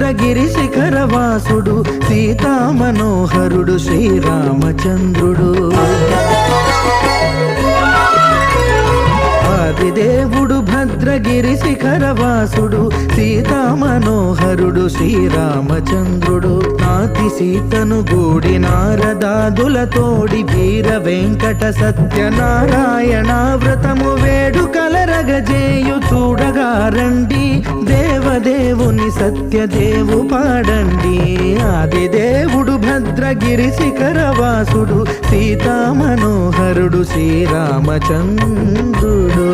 భద్రగిరి శిఖరవాసుడు సీతామనోహరుడు శ్రీరామచంద్రుడు. ఆదిదేవుడు భద్రగిరి శిఖరవాసుడు సీతామనోహరుడు శ్రీరామచంద్రుడు. నాతి సీతను గూడి నారదాదులతోడి వీర వెంకట సత్యనారాయణ వ్రతము వేడుకలరగజేయు చూడగా రండి, దేవదేవుని సత్యదేవు పాడండి. ఆదిదేవుడు భద్రగిరి శిఖరవాసుడు సీతామనోహరుడు శ్రీరామచంద్రుడు.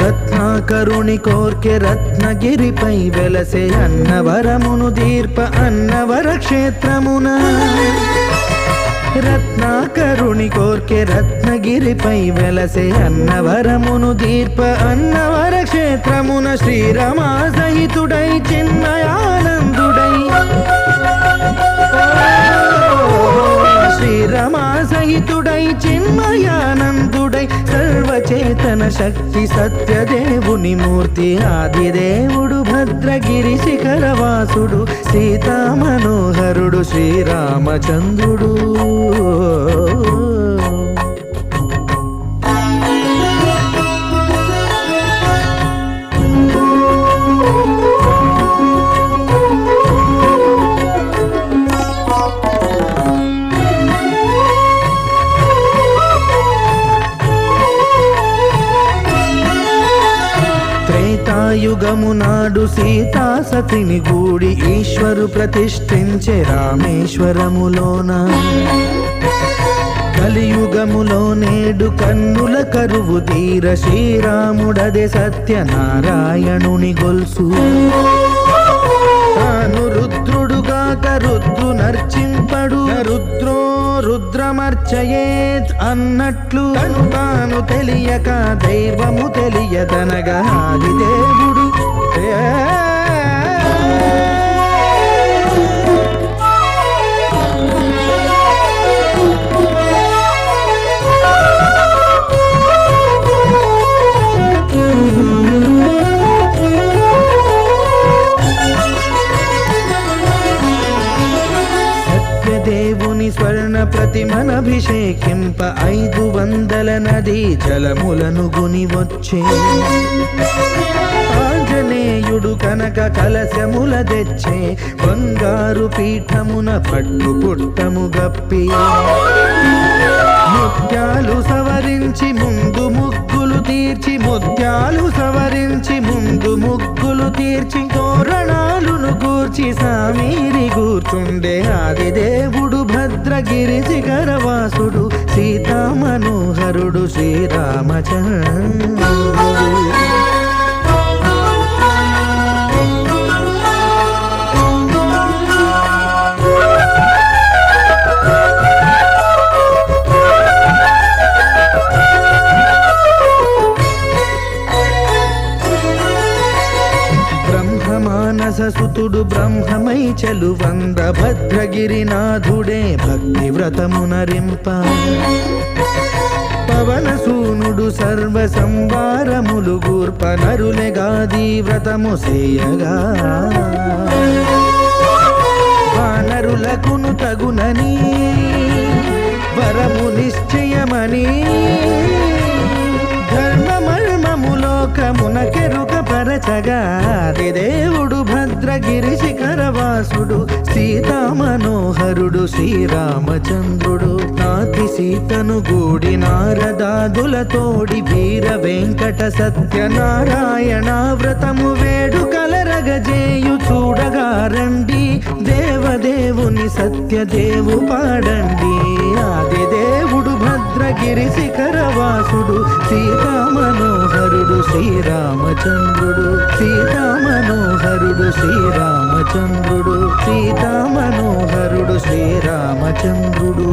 రత్నాకరుని కోర్కె రత్నగిరిపై వెలసే అన్నవరమును దీర్ప అన్నవర క్షేత్రమున. రత్నాకరుని కోర్కె రత్నగిరిపై వెలసే అన్నవరమును దీర్ప అన్నవర క్షేత్రమున. శ్రీరమా సహితుడై చిన్మయానందుడై శ్రీరమా సహితుడై చిన్మయానందుడై సర్వచేతన శక్తి సత్యదేవుని మూర్తి. ఆదిదేవుడు భద్రగిరి శిఖరవాసుడు సీతామనోహరుడు శ్రీరామచంద్రుడు. త్రేతాయుగము నాడు సీతా సతిని గూడి ఈశ్వరు ప్రతిష్ఠించే రామేశ్వరములోన. కలియుగములో నేడు కన్నుల కరువు తీర శ్రీరాముడదే సత్యనారాయణుని గొల్సు. తాను రుద్రుడుగాక రుద్రు నర్చింపడు, రుద్రో రుద్రమర్చయేత్ అన్నట్లు తాను తెలియక దైవము తెలియదనగా ఆదిదేవుడు దేవుని స్వర్ణ ప్రతిమనభిషేకింప 500 నదీ జలములను గుని వచ్చే. ఆంజనేయుడు కనక కలశముల తెచ్చే, బంగారు పీఠమున పట్టు పుట్టము గప్పి. ముత్యాలు సవరించి ముందు ముగ్గులు తీర్చి, ముత్యాలు సవరించి ముందు ముగ్గులు తీర్చి, తోరణాలును కూర్చి సామీరి కూర్చుండే. ఆదిదేవుడు భద్రగిరి శిఖరవాసుడు సీతామనోహరుడు శ్రీరామచంద్రుడు. మానససుతుడు బ్రహ్మమై చెలువంద భద్రగిరినాథుడే భక్తి వ్రతమునరింప. పవనసూనుడు సర్వ సంవారములు గూర్ప నరులెగాది వ్రతము సేయగా. వానరులకును తగునని వరము నిశ్చయమని, ధర్మమర్మములోకమునకెరుక పరచగా. ఆదిదేవుడు భద్రగిరి శిఖరవాసుడు సీతామనోహరుడు శ్రీరామచంద్రుడు. నాతి సీతను గూడి నారదాదులతోడి వీర వెంకట సత్యనారాయణ వ్రతము వేడుకలరగజేయు చూడగా రండి, దేవదేవుని సత్యదేవు పాడండి. ఆదిదేవుడు భద్రగిరి శిఖరవాసుడు సీతామనోహరుడు శ్రీరామచంద్రుడు. సీతామనోహరుడు శ్రీరామచంద్రుడు. సీతామనోహరుడు శ్రీరామచంద్రుడు.